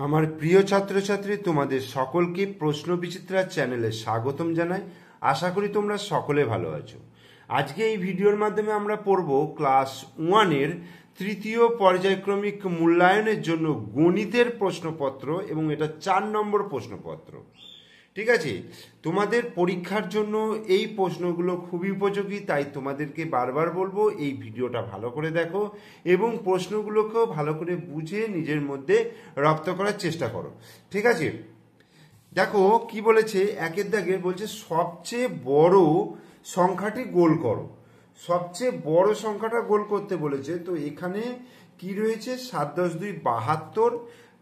আমার প্রিয় ছাত্রছাত্রী, তোমাদের সকলকে প্রশ্ন বিচিত্রা চ্যানেলে স্বাগতম জানাই। আশা করি তোমরা সকলে ভালো আছো। আজকে এই ভিডিওর মাধ্যমে আমরা পড়ব ক্লাস 1-এর তৃতীয় পর্যায়ক্রমিক মূল্যায়নের জন্য গণিতের প্রশ্নপত্র, এবং এটা 4 নম্বর প্রশ্নপত্র। ঠিক আছে, তোমাদের পরীক্ষার জন্য এই প্রশ্নগুলো খুবই উপযোগী, তাই তোমাদেরকে বারবার বলবো এই ভিডিওটা ভালো করে দেখো এবং প্রশ্নগুলোকেও ভালো করে বুঝে নিজের মধ্যে রপ্ত করার চেষ্টা করো। ঠিক আছে, দেখো কি বলেছে। একের দাগে বলছে সবচেয়ে বড় সংখ্যাটি গোল করো। সবচেয়ে বড় সংখ্যাটা গোল করতে বলেছে। তো এখানে কি রয়েছে? 7 10 2 72,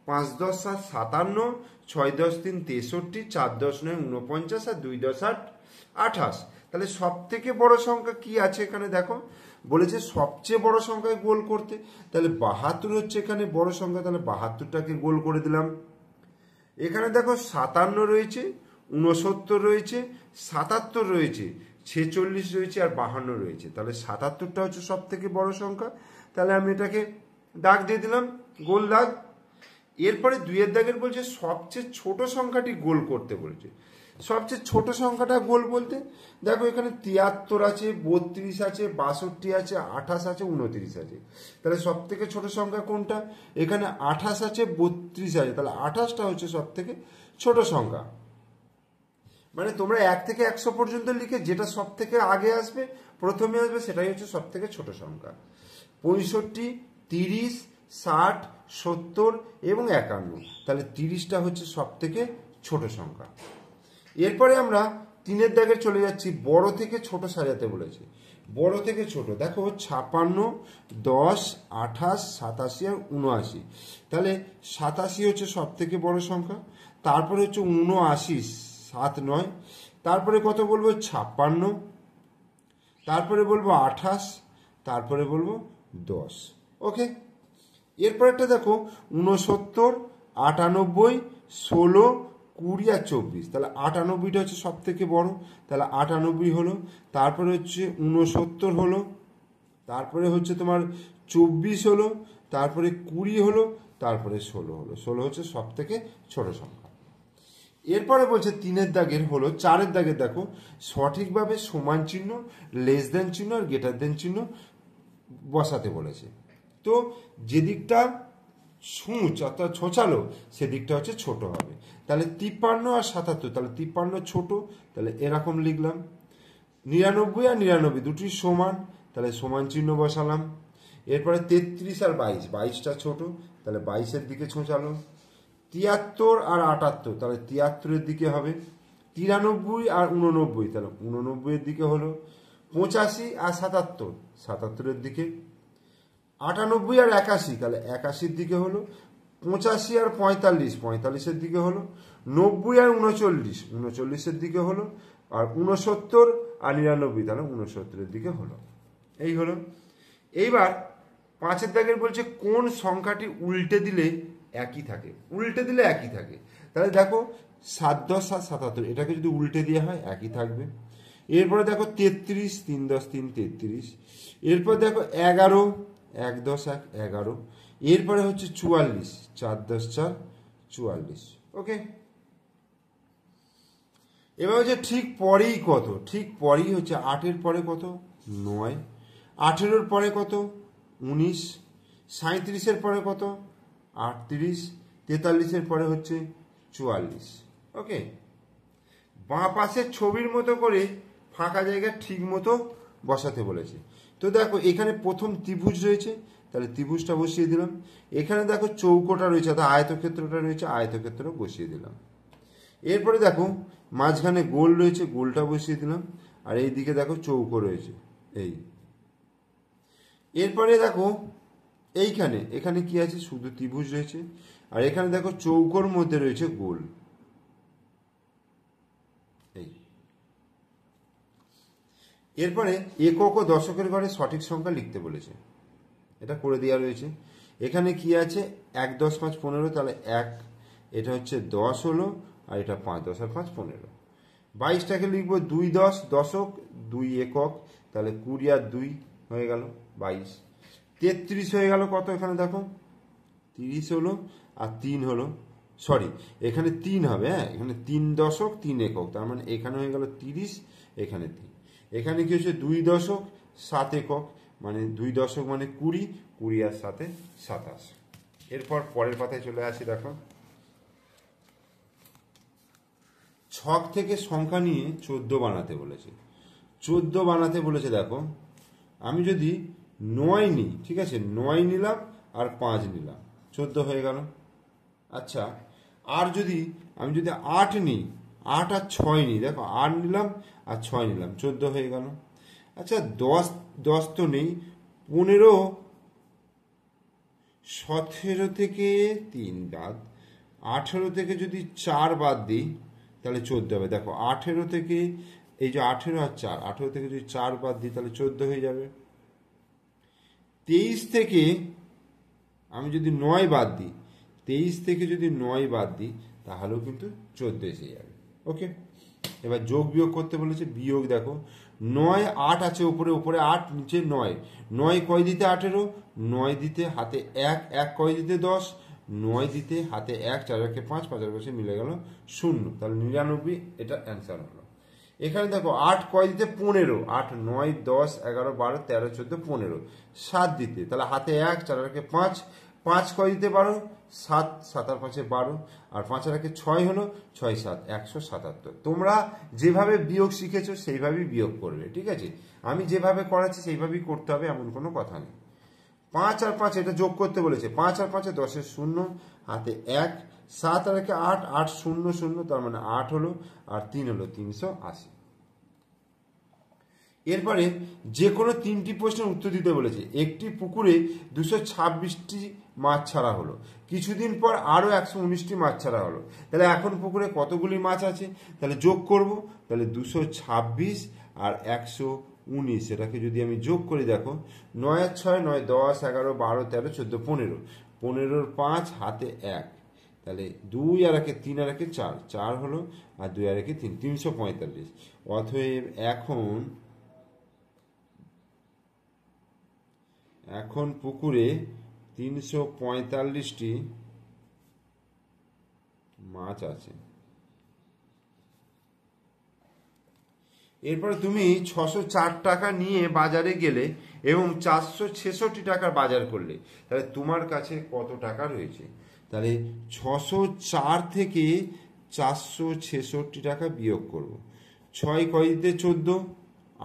5 10 7 57, 6 10 3 63, 4 10 9 49 আর 2 10 8 28। তাহলে সব থেকে বড় সংখ্যা কি আছে এখানে? দেখো বলেছে সবচেয়ে বড় সংখ্যায় গোল করতে। তাহলে 72 হচ্ছে এখানে বড় সংখ্যা, তাহলে 72টাকে গোল করে দিলাম। এখানে দেখো 57 রয়েছে, 69 রয়েছে, 77 রয়েছে, 46 রয়েছে আর 52 রয়েছে। তাহলে 77টা হচ্ছে সব থেকে বড় সংখ্যা। তাহলে আমি এটাকে দাগ দিয়ে দিলাম, গোল দাগ। এরপরে 2-এর দাগের বলছে সবচেয়ে ছোট সংখ্যাটি গোল করতে বলেছে। সবচেয়ে ছোট সংখ্যাটা গোল বলতে দেখো এখানে 73 আছে, 32 আছে, 62 আছে, 28 আছে, 29 আছে। তাহলে সব থেকে ছোট সংখ্যা কোনটা? এখানে 28 আছে, 32 আছে। তাহলে 28টা হচ্ছে সব থেকে ছোট সংখ্যা। মানে তোমরা 1 থেকে 100 পর্যন্ত লিখে যেটা সব থেকে আগে আসবে, প্রথমে আসবে, সেটাই হচ্ছে সব থেকে ছোট সংখ্যা। 65, 30, 60, 70 এবং 51। তাহলে 30টা হচ্ছে সব থেকে ছোট সংখ্যা। এরপরে আমরা 3-এর দাগে চলে যাচ্ছি। বড় থেকে ছোট সাজাতে বলেছে। বড় থেকে ছোট দেখো 56, 10, 28, 87 আর 79। তাহলে 87 হচ্ছে সব থেকে বড় সংখ্যা। তারপরে হচ্ছে 79, 7 9। তারপরে কত বলবো? 56। তারপরে বলবো 28। তারপরে বলবো 10। ওকে, এরপর একটা দেখো 69, 98, 16, 20 আর 24। তাহলে 98টা হচ্ছে সব থেকে বড়। তাহলে 98 হলো। তারপরে হচ্ছে 69 হলো। তারপরে হচ্ছে তোমার 24 হলো। তারপরে 20 হলো। তারপরে 16 হলো। 16 হচ্ছে সব থেকে ছোট সংখ্যা। এরপরে বলছে 3-এর দাগের হলো 4-এর দাগের দেখো সঠিকভাবে সমান চিহ্ন, লেস দেন চিহ্ন আর গ্রেটার দেন চিহ্ন বসাতে বলেছে। তো যে দিকটা সূচ অর্থাৎ ছোচালো সেদিকটা হচ্ছে ছোট হবে। তাহলে 53 আর 77। তাহলে 53 ছোট, তাহলে এরকম লিখলাম। 99 আর 99 দুটি সমান, তাহলে সমান চিহ্ন বসালাম। এরপরে 33 আর 22, 22টা ছোট, তাহলে 22-এর দিকে ছোচালো। 73 আর 78, তাহলে 73-এর দিকে হবে। 93 আর 89, তাহলে 89-এর দিকে হলো। 85 আর 77, 77-এর দিকে। 98 আর 81, তাহলে 81-র দিকে হলো। 85 আর 45, 45-এর দিকে হলো। 90 আর 39, 39-এর দিকে হলো। আর 69 আর 99, তাহলে 69-এর দিকে হলো। এই হলো। এইবার 5-এর দাগের বলছে কোন সংখ্যাটি উল্টে দিলে একই থাকে? উল্টে দিলে একই থাকে। তাহলে দেখো 7 10 7 77, এটাকে যদি উল্টে দেওয়া হয় একই থাকবে। এরপরে দেখো 33, 3 10 3 33। এরপর দেখো 11, 1 10 1 11। এরপরে হচ্ছে 44, 4 10 4 44। ওকে, এবার হচ্ছে ঠিক পরেই কত? ঠিক পরেই হচ্ছে 8-এর পরে কত? 9। 18-এর পরে কত? 19। 37-এর পরে কত? 38। 43-এর পরে হচ্ছে 44। ওকে, বাঁ পাশের ছবির মতো করে ফাঁকা জায়গা ঠিক মতো বসাতে বলেছে। তো দেখো এখানে প্রথম ত্রিভুজ রয়েছে, তাহলে ত্রিভুজটা বসিয়ে দিলাম। এখানে দেখো চৌকোটা রয়েছে, অর্থাৎ আয়তক্ষেত্রটা রয়েছে, আয়তক্ষেত্র বসিয়ে দিলাম। এরপরে দেখো মাঝখানে গোল রয়েছে, গোলটা বসিয়ে দিলাম। আর এই দিকে দেখো চৌকো রয়েছে, এই। এরপরে দেখো এইখানে, এখানে কি আছে? শুধু ত্রিভুজ রয়েছে। আর এখানে দেখো চৌকোর মধ্যে রয়েছে গোল, এই। এরপরে একক ও দশকের ঘরে সঠিক সংখ্যা লিখতে বলেছে, এটা করে দেওয়া রয়েছে। এখানে কি আছে? 1 10 5 15, তাহলে 1, এটা হচ্ছে 10 হলো। আর এটা 5 10 আর 5 15। 22টাকে লিখবো 2 10 দশক, 2 একক, তাহলে 20 আর 2 হয়ে গেল 22। 33 হয়ে গেল কত? এখানে দেখো 30 হলো। আর 3 হলো, সরি এখানে 3 হবে, হ্যাঁ এখানে 3 দশক 3 একক, তার মানে এখানে হয়ে গেল 30, এখানে 3, এখানে কি হচ্ছে 2 দশক 7 একক, মানে 2 দশক মানে 20, 20 আর 7 27। এরপর পরের পাতায় চলে আসি, দেখো ছক থেকে সংখ্যা নিয়ে 14 বানাতে বলেছে। 14 বানাতে বলেছে, দেখো আমি যদি 9 নিই, ঠিক আছে 9 নিলাম আর 5 নিলাম, 14 হয়ে গেল। আচ্ছা আর যদি আমি যদি 8 নিই, 8 আর 6 নিই, দেখো 8 নিলাম আর 6 নিলাম, 14 হয়ে গেল। আচ্ছা 10 তো নেই, 15, 17 থেকে 3 বাদ, 18 থেকে যদি 4 বাদ দিই তাহলে 14 হবে। দেখো 18 থেকে এই যে 18 আর 4, 18 থেকে যদি 4 বাদ দিই তাহলে 14 হয়ে যাবে। 23 থেকে আমি যদি 9 বাদ দিই, 23 থেকে যদি 9 বাদ দিই তাহলেও কিন্তু 14 এসে যাবে। ওকে, এবার যোগ বিয়োগ করতে বলেছে। বিয়োগ দেখো 9 8 আছে উপরে, উপরে 8 নিচে 9, 9 কয় দিতে 18, 9 দিতে হাতে 1, 1 কয় দিতে 10, 9 দিতে হাতে 1, 4 একে 5, 5 এর পাশে মিলে গেল 0, তাহলে 99, এটা অ্যান্সার হলো। এখানে দেখো 8 কয় দিতে 15, 8 9 10 11 12 13 14 15, 7 দিতে তাহলে হাতে 1, 4 একে 5, 5 কয় দিতে 12, 7 7 আর 5 12, আর 5 আর 1 6 হলো, 6 7 177। তোমরা যেভাবে বিয়োগ শিখেছো সেইভাবেই বিয়োগ করবে, ঠিক আছে? আমি যেভাবে করাচ্ছি সেইভাবেই করতে হবে, এমন কোনো কথা নেই। 5 আর 5 এটা যোগ করতে বলেছে, 5 আর 5 10 0, হাতে 1, 7 আর 1 8, 8 0 0, তার মানে 8 হলো, আর 3 হলো 380। এরপরে যে কোনো 3টি প্রশ্নের উত্তর দিতে বলেছে। একটি পুকুরে 226টি মাছ ছাড়া হলো, কিছুদিন পর আরও 119টি মাছ ছাড়া হলো, তাহলে এখন পুকুরে কতগুলি মাছ আছে? তাহলে যোগ করব, তাহলে 226 আর 119, এটাকে যদি আমি যোগ করি, দেখো 9 আর 6 9, 10 11 12 13 14 15, 15 5 হাতে 1, তাহলে 2 আর 1 3 আর 1 4, 4 হলো, আর 2 আর 1 3, 345। অতএব এখন পুকুরে 345টি মাছ আছে। এরপরে তুমি 604 টাকা নিয়ে বাজারে গেলে এবং 466 টাকার বাজার করলে, তাহলে তোমার কাছে কত টাকা রয়েছে? তাহলে 604 থেকে 466 টাকা বিয়োগ করব। 6 কয় দিতে 14,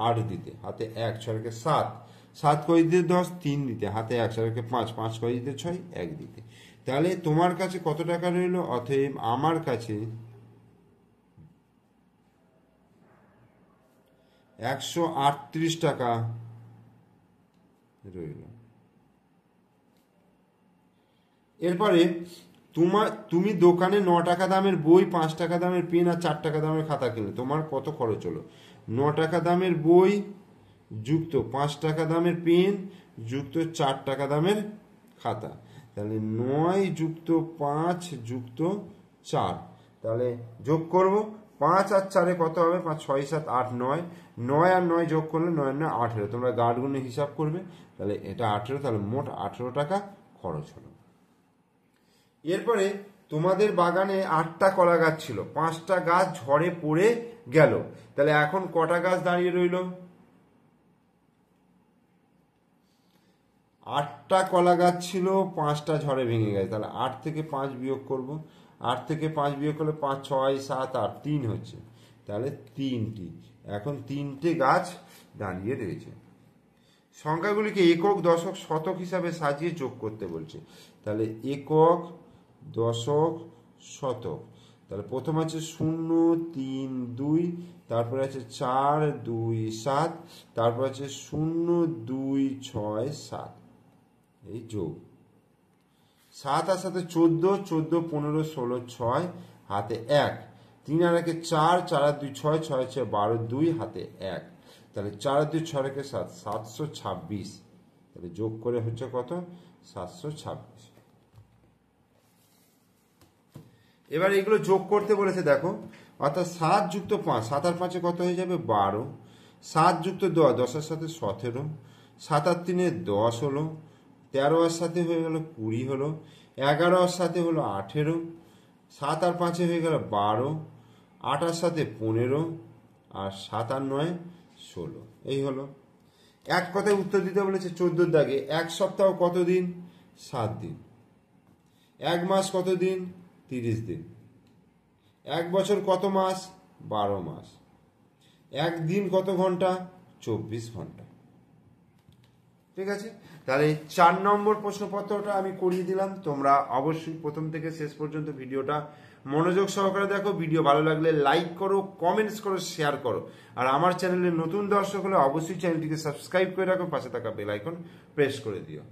8 দিতে হাতে 1, 6 রেখে 7, 7 কয় দিতে 10, 3 দিতে হাতে 1, 4 রেখে 5, 5 কয় দিতে 6, 1 দিতে। তাহলে তোমার কাছে কত টাকা রইল? অতএব আমার কাছে 138 টাকা রইল। এরপরে তুমি দোকানে 9 টাকা দামের বই, 5 টাকা দামের পেন আর 4 টাকা দামের খাতা কিনলে, তোমার কত খরচ হলো? 9 টাকা দামের বই যুক্ত 5 টাকা দামের পেন যুক্ত 4 টাকা দামের খাতা, তাহলে 9 যুক্ত 5 যুক্ত 4, তাহলে যোগ করব। 5 আর 4 কত হবে? 5 6 7 8 9, 9 আর 9 যোগ করলে 9 9 18, তোমরা গাঁট গুণে হিসাব করবে, তাহলে এটা 18, তাহলে মোট 18 টাকা খরচ হলো। এরপরে তোমাদের বাগানে 8টা কলা গাছ ছিল, 5টা গাছ ঝড়ে পড়ে গেল, তাহলে এখন কটা গাছ দাঁড়িয়ে রইল? 8টা কলা গাছ ছিল, 5টা ঝড়ে ভেঙে গেছে, তাহলে 8 থেকে 5 বিয়োগ করব। 8 থেকে 5 বিয়োগ করলে 5 6 7 8, 3 হচ্ছে, তাহলে 3টি, এখন 3টে গাছ দাঁড়িয়ে রয়েছে। সংখ্যাগুলিকে একক দশক শতক হিসাবে সাজিয়ে যোগ করতে বলছে, তাহলে একক দশক শতক, তাহলে প্রথম আছে 0 3 2, তারপরে আছে 4 2 7, তারপর আছে 0 2 6 7, এই যোগ 7 আর সাথে 14, 14 15 16 6, হাতে 1, 3 আর 1 4, 4 আর 2 6, 6 6 12 2, হাতে 1, তাহলে 4 আর 2 6 রেখে 7, 726, তাহলে যোগ করে হচ্ছে কত? 726। এবার এগুলো যোগ করতে বলেছে, দেখো অর্থাৎ 7 যুক্ত 5, 7 আর 5 কত হয়ে যাবে? 12, 7 যুক্ত 10, 10 এর সাথে 17, 7 আর 3 10 হলো, 13 আর সাথে হয়ে গেল 20 হলো, 11 সাথে হলো 18, 7 আর 5 হয়ে গেল 12, 8 আর 7 15, আর 7 আর 9 16। এই হলো। এক কথায় উত্তর দিতে বলেছে 14 দাগে। এক সপ্তাহ কত দিন? 7 দিন। এক মাস কত দিন? 30 দিন। এক বছর কত মাস? 12 মাস। এক দিন কত ঘন্টা? 24 ঘন্টা। ঠিক আছে, তাহলে 4 নম্বর প্রশ্নপত্রটা আমি করিয়ে দিলাম। তোমরা অবশ্যই প্রথম থেকে শেষ পর্যন্ত ভিডিওটা মনোযোগ সহকারে দেখো। ভিডিও ভালো লাগলে লাইক করো, কমেন্টস করো, শেয়ার করো। আর আমার চ্যানেলে নতুন দর্শক হলে অবশ্যই চ্যানেলটিকে সাবস্ক্রাইব করে রাখো, পাশে থাকা বেল আইকন প্রেস করে দিও।